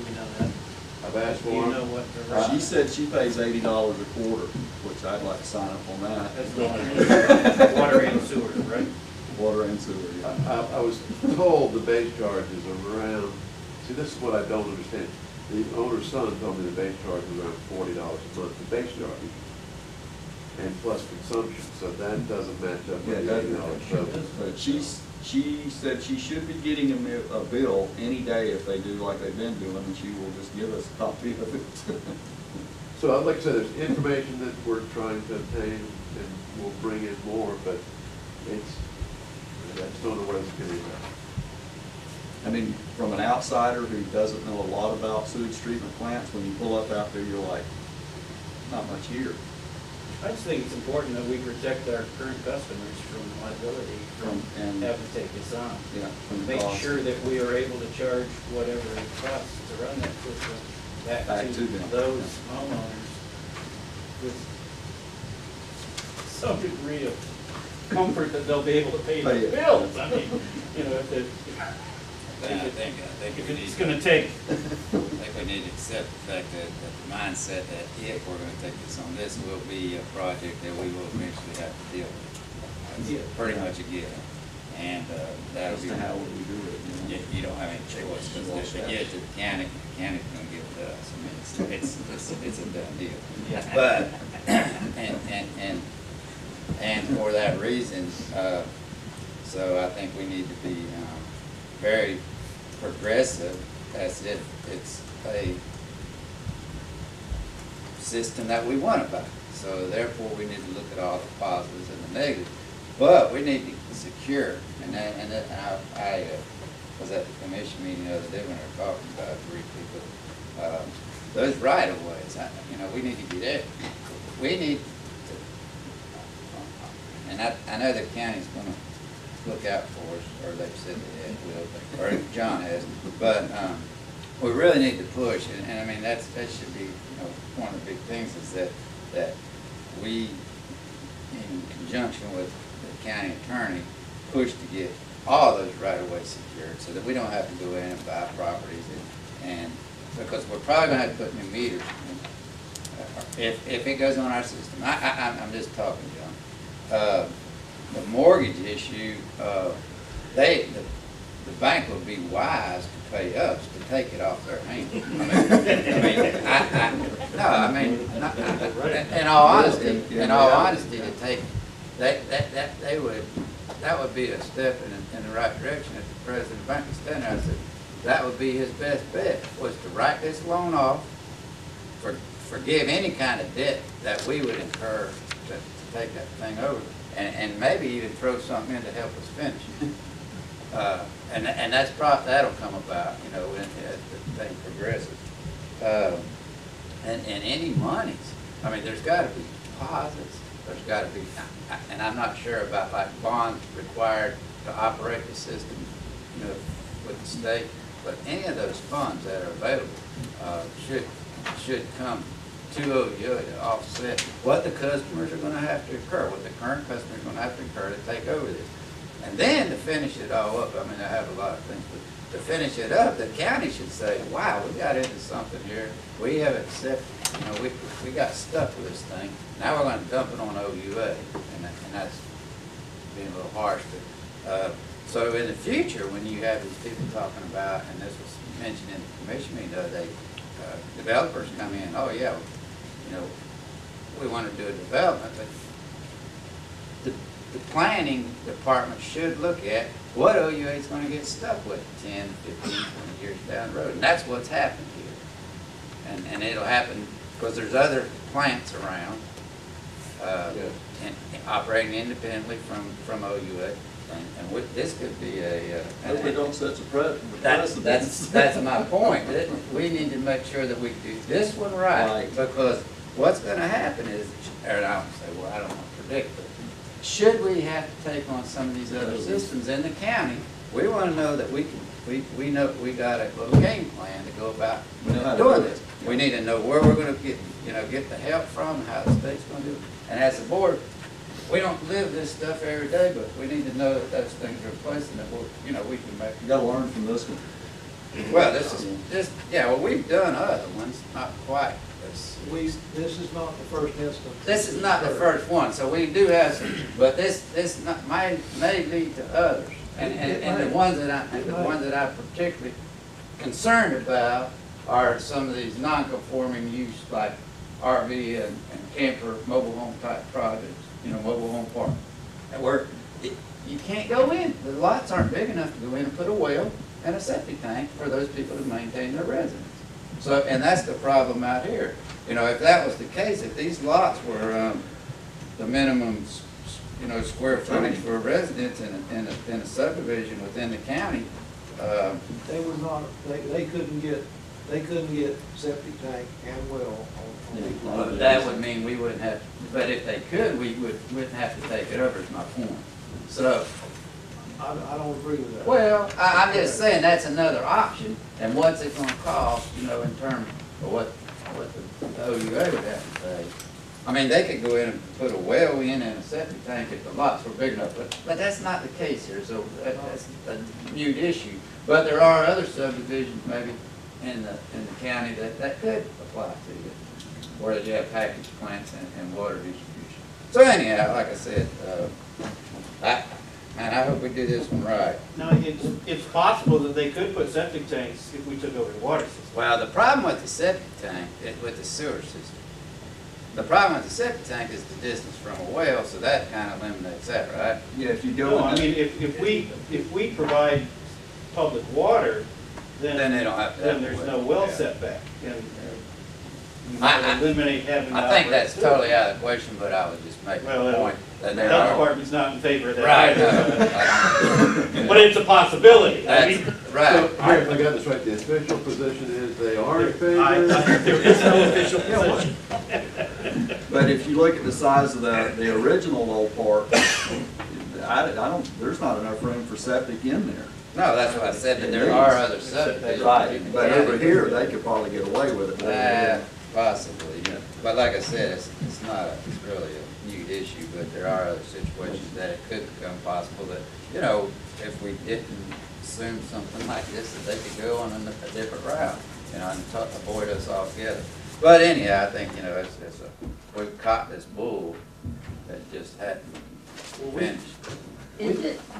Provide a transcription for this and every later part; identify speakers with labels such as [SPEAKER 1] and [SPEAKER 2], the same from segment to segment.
[SPEAKER 1] you know that?
[SPEAKER 2] I've asked
[SPEAKER 1] Do you
[SPEAKER 2] for
[SPEAKER 1] know
[SPEAKER 2] them.
[SPEAKER 1] what the rate?
[SPEAKER 3] She said she pays $80 a quarter, which I'd like to sign up on that.
[SPEAKER 1] That's the water and sewer, right?
[SPEAKER 3] Water and sewer, yeah.
[SPEAKER 2] I was told the base charge is around, see, this is what I don't understand. The owner's son told me the base charge was around $40 a month, the base charge, and plus consumption, so that doesn't match up
[SPEAKER 3] Yeah,
[SPEAKER 2] with
[SPEAKER 3] it
[SPEAKER 2] the
[SPEAKER 3] doesn't.
[SPEAKER 2] $80.
[SPEAKER 3] But she said she should be getting a bill any day if they do like they've been doing, and she will just give us a copy of it.
[SPEAKER 2] So like I said, there's information that we're trying to obtain, and we'll bring in more, but I just don't know what it's going to be about.
[SPEAKER 3] I mean, from an outsider who doesn't know a lot about sewage treatment plants, when you pull up out there, you're like, not much here.
[SPEAKER 1] I just think it's important that we protect our current customers from liability from
[SPEAKER 3] And-
[SPEAKER 1] having to take this on.
[SPEAKER 3] Yeah, from the
[SPEAKER 1] Make
[SPEAKER 3] cost.
[SPEAKER 1] sure that we are able to charge whatever it costs to run that system back
[SPEAKER 3] Back
[SPEAKER 1] to
[SPEAKER 3] to them.
[SPEAKER 1] those homeowners with some degree of comfort that they'll be able to pay
[SPEAKER 3] Pay
[SPEAKER 1] their
[SPEAKER 3] it.
[SPEAKER 1] bills. I mean, you know, if
[SPEAKER 4] I think we need
[SPEAKER 1] it's
[SPEAKER 4] to,
[SPEAKER 1] gonna take,
[SPEAKER 4] I think we need to accept the fact that the mindset that if we're gonna take this on, this will be a project that we will eventually have to deal with.
[SPEAKER 1] Yeah.
[SPEAKER 4] That's pretty much a given. And, that'll
[SPEAKER 3] As
[SPEAKER 4] be,
[SPEAKER 3] to how would we do it, you know?
[SPEAKER 4] you don't have any choice, because if they get it to the county's gonna give it to us. I mean, it's a done deal.
[SPEAKER 1] Yeah.
[SPEAKER 4] But, and for that reason, so I think we need to be, very progressive, as if it's a system that we want to buy. So therefore, we need to look at all the positives and the negatives. But we need to be secure, and I was at the commission meeting the other day when they were talking about briefly, but those right-of-ways, you know, we need to get it. We need to, and I know the county's going to look out for us, or they've said they will, or John has, but we really need to push, and I mean, that should be, you know, one of the big things is that we, in conjunction with the county attorney, push to get all those right-of-ways secured, so that we don't have to go in and buy properties, and because we're probably going to have to put new meters in, if it goes on our system. I'm just talking, John. The mortgage issue, the bank would be wise to pay us to take it off their hands. In all honesty, to take that would be a step in the right direction. If the president of the bank was standing there, I said that would be his best bet, was to write this loan off, forgive any kind of debt that we would incur to take that thing over. And maybe even throw something in to help us finish it. And that's that'll come about, you know, as the thing progresses. And any monies, I mean, there's got to be deposits. There's got to be, and I'm not sure about like bonds required to operate the system, you know, with the state. But any of those funds that are available should come to OUA to offset what the customers are going to have to incur, what the current customers are going to have to incur to take over this. And then to finish it all up, I mean, I have a lot of things, but to finish it up, the county should say, wow, we got into something here. We have accepted, you know, we got stuck with this thing. Now we're going to dump it on OUA, and that's being a little harsh. But, so in the future, when you have these people talking about, and this was mentioned in the commission meeting the other day, developers come in, oh yeah, you know, we want to do a development, but the planning department should look at what OUA is going to get stuck with 10, 15, 20 years down the road. And that's what's happened here. And it'll happen because there's other plants around and operating independently from OUA. And this could be a...
[SPEAKER 3] Hope we don't set a precedent.
[SPEAKER 4] That's my point. We need to make sure that we do this one right. Because what's going to happen is, or I don't say, well, I don't want to predict, but should we have to take on some of these other systems in the county, we want to know that we know we got a little game plan to go about doing this. We need to know where we're going to get the help from, how the state's going to do it. And as a board, we don't live this stuff every day, but we need to know that those things are in place and that we can make.
[SPEAKER 3] You got to learn from this one.
[SPEAKER 4] Well, well, we've done other ones, not quite.
[SPEAKER 5] This is not the first instance.
[SPEAKER 4] This is not the first one, so we do have some, but this may lead to others. And the ones that I'm particularly concerned about are some of these non-conforming use like RV and camper, mobile home type projects, mobile home park. And where you can't go in, the lots aren't big enough to go in and put a well and a septic tank for those people to maintain their residence. So, and that's the problem out here. If that was the case, if these lots were the minimum, square footage for a residence in a subdivision within the county,
[SPEAKER 5] They would not, they couldn't get septic tank and well on these lots.
[SPEAKER 4] that would mean we wouldn't have, but if they could, we wouldn't have to take it over, is my point. So,
[SPEAKER 5] I don't agree with that.
[SPEAKER 4] well, I'm just saying that's another option, and what's it gonna cost, in terms of what the OUA would have to pay. I mean, they could go in and put a well in and a septic tank if the lots were big enough, but that's not the case here, so that's a mute issue. But there are other subdivisions maybe in the county that could apply to it, where you have package plants and water distribution. So anyhow, like I said, I hope we do this one right.
[SPEAKER 1] Now, it's possible that they could put septic tanks if we took over the water system.
[SPEAKER 4] Well, the problem with the septic tank, with the sewer system, the problem with the septic tank is the distance from a well, so that kind of eliminates that, right?
[SPEAKER 3] Yeah, if you go.
[SPEAKER 1] No, I mean, if we provide public water,
[SPEAKER 4] Then they don't have to have
[SPEAKER 1] then
[SPEAKER 4] a
[SPEAKER 1] there's
[SPEAKER 4] well.
[SPEAKER 1] no well
[SPEAKER 4] Yeah.
[SPEAKER 1] setback, and you
[SPEAKER 4] I-
[SPEAKER 1] might eliminate having.
[SPEAKER 4] I think that's totally out of the question, but I would just make
[SPEAKER 1] Well,
[SPEAKER 4] the point
[SPEAKER 1] The
[SPEAKER 4] that there
[SPEAKER 1] health
[SPEAKER 4] are.
[SPEAKER 1] department's not in favor of that.
[SPEAKER 4] Right,
[SPEAKER 1] either.
[SPEAKER 4] no.
[SPEAKER 1] But it's a possibility. I
[SPEAKER 4] That's,
[SPEAKER 1] mean,
[SPEAKER 2] So,
[SPEAKER 4] right.
[SPEAKER 2] here, if I got this right, the official position is they are in favor?
[SPEAKER 1] there is no official position.
[SPEAKER 3] But if you look at the size of the original old park, I don't, there's not enough room for septic in there.
[SPEAKER 4] No, that's why I said that there are other subdivisions.
[SPEAKER 3] Right, but over here, they could probably get away with it.
[SPEAKER 4] Possibly, yeah. But like I said, it's not it's really a huge issue, but there are other situations that it could become possible that, if we didn't assume something like this, that they could go on a different route, and avoid us altogether. But anyhow, I think, we've caught this bull that just hadn't finished.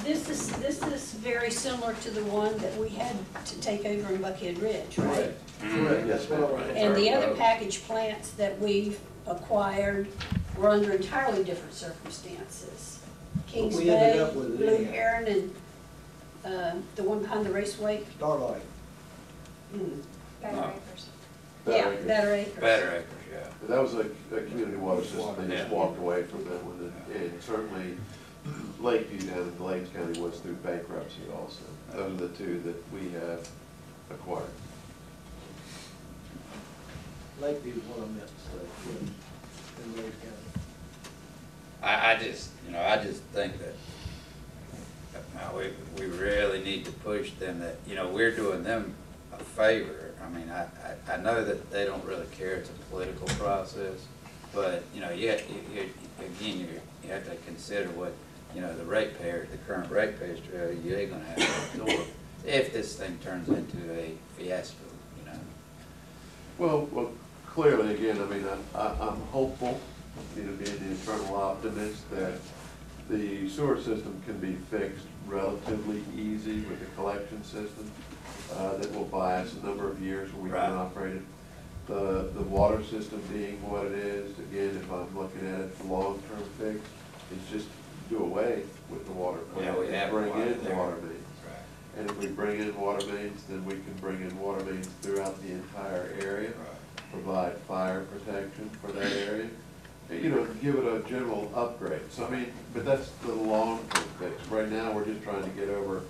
[SPEAKER 6] This is very similar to the one that we had to take over in Buckhead Ridge, right?
[SPEAKER 5] Correct, that's what I'm right.
[SPEAKER 6] And the other package plants that we've acquired were under entirely different circumstances. Kings
[SPEAKER 5] we ended
[SPEAKER 6] Bay,
[SPEAKER 5] up with
[SPEAKER 6] Blue
[SPEAKER 5] the-
[SPEAKER 6] Heron, and the one behind the raceway.
[SPEAKER 5] Starlight.
[SPEAKER 6] Better
[SPEAKER 4] No.
[SPEAKER 6] Acres.
[SPEAKER 2] Better
[SPEAKER 6] Yeah,
[SPEAKER 2] Acres.
[SPEAKER 6] Better Acres.
[SPEAKER 4] Better acres, yeah.
[SPEAKER 2] But that was a community water system, they just
[SPEAKER 4] Yeah.
[SPEAKER 2] walked away from that one, and certainly Lakeview down in Glades County was through bankruptcy also. Those are the two that we have acquired.
[SPEAKER 5] Lakeview is what I meant to say, in Lake County.
[SPEAKER 4] I just think that we really need to push them that, we're doing them a favor. I mean, I know that they don't really care, it's a political process, but, again, you have to consider what, the ratepayers, the current ratepayers, you're gonna have to absorb if this thing turns into a fiasco,
[SPEAKER 2] Well, clearly, again, I mean, I'm hopeful, being the eternal optimist, that the sewer system can be fixed relatively easy with a collection system that will buy us a number of years where we can
[SPEAKER 4] Right.
[SPEAKER 2] operate it. The water system being what it is, again, if I'm looking at it long-term fix, it's just do away with the water plant.
[SPEAKER 4] Yeah, we have
[SPEAKER 2] Bring
[SPEAKER 4] water
[SPEAKER 2] in
[SPEAKER 4] there.
[SPEAKER 2] water mains. And if we bring in water mains, then we can bring in water mains throughout the entire area, provide fire protection for that area, and, give it a general upgrade. So, I mean, but that's the long-term fix. Right now, we're just trying to get over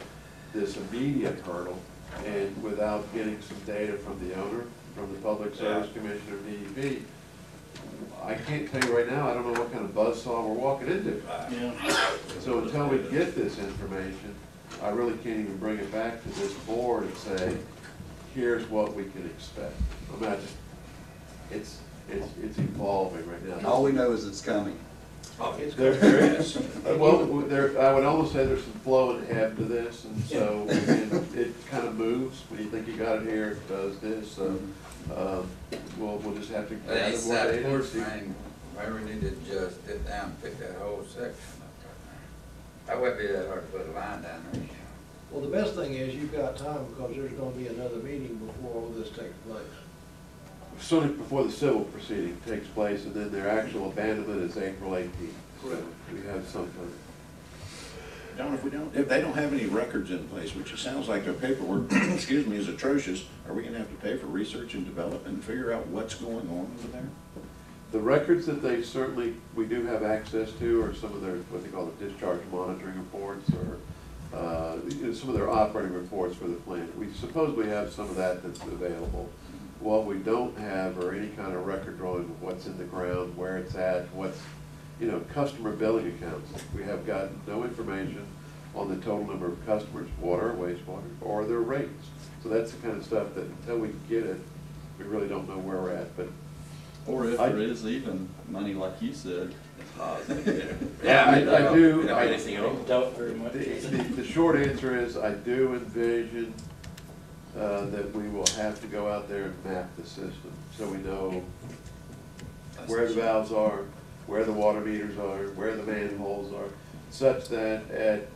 [SPEAKER 2] this immediate hurdle, and without getting some data from the owner, from the Public Service Commission or DEP, I can't tell you right now, I don't know what kind of buzzsaw we're walking into.
[SPEAKER 1] Yeah.
[SPEAKER 2] So until we get this information, I really can't even bring it back to this board and say, here's what we can expect. Imagine, it's evolving right now.
[SPEAKER 3] All we know is it's coming.
[SPEAKER 7] Oh, it's
[SPEAKER 2] There
[SPEAKER 7] yes.
[SPEAKER 2] Well, I would almost say there's some flow and ebb to this, and so it kind of moves. When you think you got it here, it does this, so, we'll just have to gather
[SPEAKER 4] It's
[SPEAKER 2] more
[SPEAKER 4] that
[SPEAKER 2] data. and
[SPEAKER 4] force
[SPEAKER 2] see.
[SPEAKER 4] main, maybe we need to just sit down and pick that whole section up right there. That wouldn't be that hard to put a line down there.
[SPEAKER 5] Well, the best thing is you've got time because there's gonna be another meeting before all this takes place.
[SPEAKER 2] Certainly before the civil proceeding takes place, and then their actual abandonment is April 18th. So we have some time.
[SPEAKER 7] Don, if they don't have any records in place, which it sounds like their paperwork, excuse me, is atrocious, are we gonna have to pay for research and development and figure out what's going on over there?
[SPEAKER 2] The records that they certainly, we do have access to are some of their, what they call the discharge monitoring reports, or some of their operating reports for the plant. We supposedly have some of that that's available. What we don't have are any kind of record drawing of what's in the ground, where it's at, what's, customer billing accounts. We have got no information on the total number of customers, water, wastewater, or their rates. So that's the kind of stuff that until we get it, we really don't know where we're at, but.
[SPEAKER 3] Or if there is even money, like you said,
[SPEAKER 4] Yeah,
[SPEAKER 2] I do.
[SPEAKER 7] You know,
[SPEAKER 2] I-
[SPEAKER 7] anything
[SPEAKER 1] I
[SPEAKER 7] else?
[SPEAKER 1] don't doubt very much.
[SPEAKER 2] The short answer is, I do envision that we will have to go out there and map the system, so we know where the valves are, where the water meters are, where the manholes are, such that at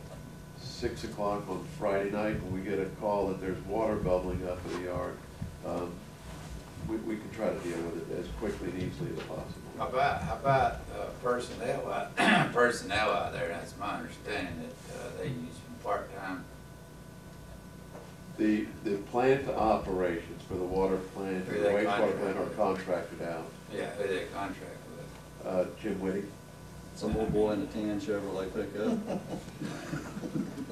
[SPEAKER 2] 6 o'clock on Friday night, when we get a call that there's water bubbling up in the yard, we can try to deal with it as quickly and easily as possible.
[SPEAKER 4] How about personnel out there? That's my understanding that they use part-time.
[SPEAKER 2] The plant operations for the water plant
[SPEAKER 4] Who
[SPEAKER 2] and the
[SPEAKER 4] they
[SPEAKER 2] wastewater plant
[SPEAKER 4] contract
[SPEAKER 2] are
[SPEAKER 4] with?
[SPEAKER 2] contracted out.
[SPEAKER 4] Yeah, who they contract with.
[SPEAKER 2] Jim Whitty,
[SPEAKER 3] some little boy in a tan Chevrolet pickup.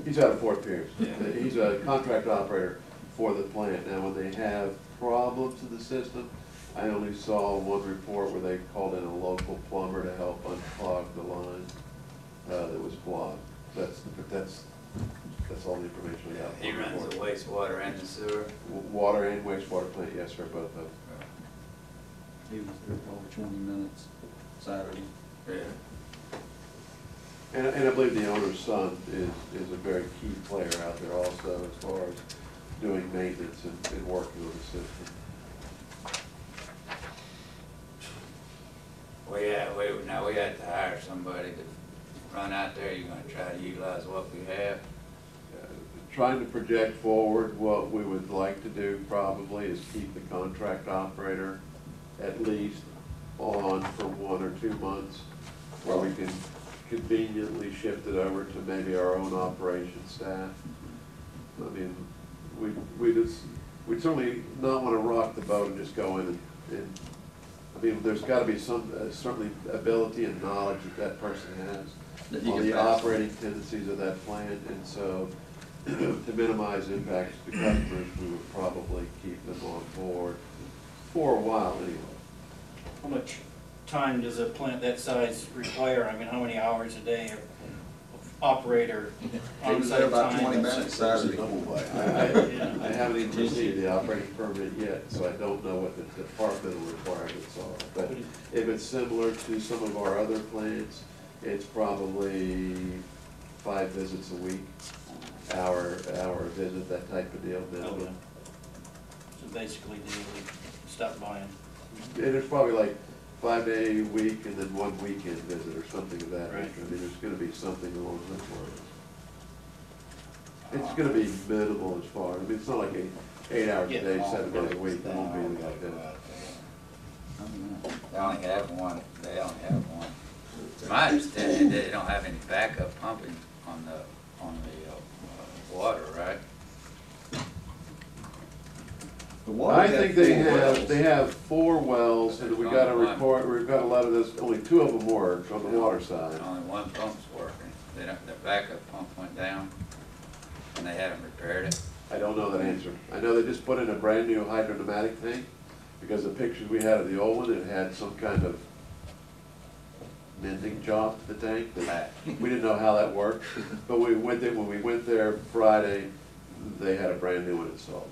[SPEAKER 2] he's out of Fort Pierce.
[SPEAKER 4] Yeah.
[SPEAKER 2] He's a contract operator for the plant. Now, when they have problems in the system, I only saw one report where they called in a local plumber to help unclog the line that was blocked. That's all the information we got.
[SPEAKER 4] He runs the wastewater and the sewer.
[SPEAKER 2] Water and wastewater plant, yes, sir, both of them.
[SPEAKER 3] He was there for over 20 minutes Saturday.
[SPEAKER 4] Yeah.
[SPEAKER 2] And I believe the owner's son is a very key player out there also as far as doing maintenance and working on the system.
[SPEAKER 4] Now we had to hire somebody to run out there. You're gonna try to utilize what we have.
[SPEAKER 2] Trying to project forward, what we would like to do probably is keep the contract operator at least on for 1 or 2 months, where we can conveniently shift it over to maybe our own operations staff. I mean, we'd certainly not want to rock the boat and just go in and I mean, there's got to be some, certainly ability and knowledge that person has
[SPEAKER 3] That you
[SPEAKER 2] on
[SPEAKER 3] can
[SPEAKER 2] the
[SPEAKER 3] pass.
[SPEAKER 2] operating tendencies of that plant, and so to minimize impacts to customers, we would probably keep them on board for a while anyway.
[SPEAKER 1] How much time does a plant that size require? I mean, how many hours a day of operator
[SPEAKER 3] He was there
[SPEAKER 1] on-site
[SPEAKER 3] about 20
[SPEAKER 1] time?
[SPEAKER 3] minutes Saturday.
[SPEAKER 2] I haven't even received the operating permit yet, so I don't know what the departmental requirements are. But if it's similar to some of our other plants, it's probably 5 visits a week, hour visit, that type of deal.
[SPEAKER 1] Okay.
[SPEAKER 2] minimum.
[SPEAKER 1] So basically daily, stop by and.
[SPEAKER 2] And it's probably like 5-day a week and then 1 weekend visit or something of that
[SPEAKER 1] Right.
[SPEAKER 2] nature. I mean, there's gonna be something along those lines. It's gonna be minimal as far, I mean, it's not like 8 hours a day, 7 days a week, it won't be anything like that.
[SPEAKER 3] I don't know.
[SPEAKER 4] They only have one. To my understanding, they don't have any backup pumping on the water, right?
[SPEAKER 3] The water
[SPEAKER 2] I
[SPEAKER 3] had
[SPEAKER 2] think they
[SPEAKER 3] 4 wells.
[SPEAKER 2] have 4 wells, and we got a report, we've got a lot of this, only 2 of them work on the water side.
[SPEAKER 4] Only one pump's working. The backup pump went down, and they haven't repaired it.
[SPEAKER 2] I don't know that answer. I know they just put in a brand new hydropneumatic tank, because the pictures we had of the old one, it had some kind of mending job to the tank, that we didn't know how that worked. But when we went there Friday, they had a brand new one installed.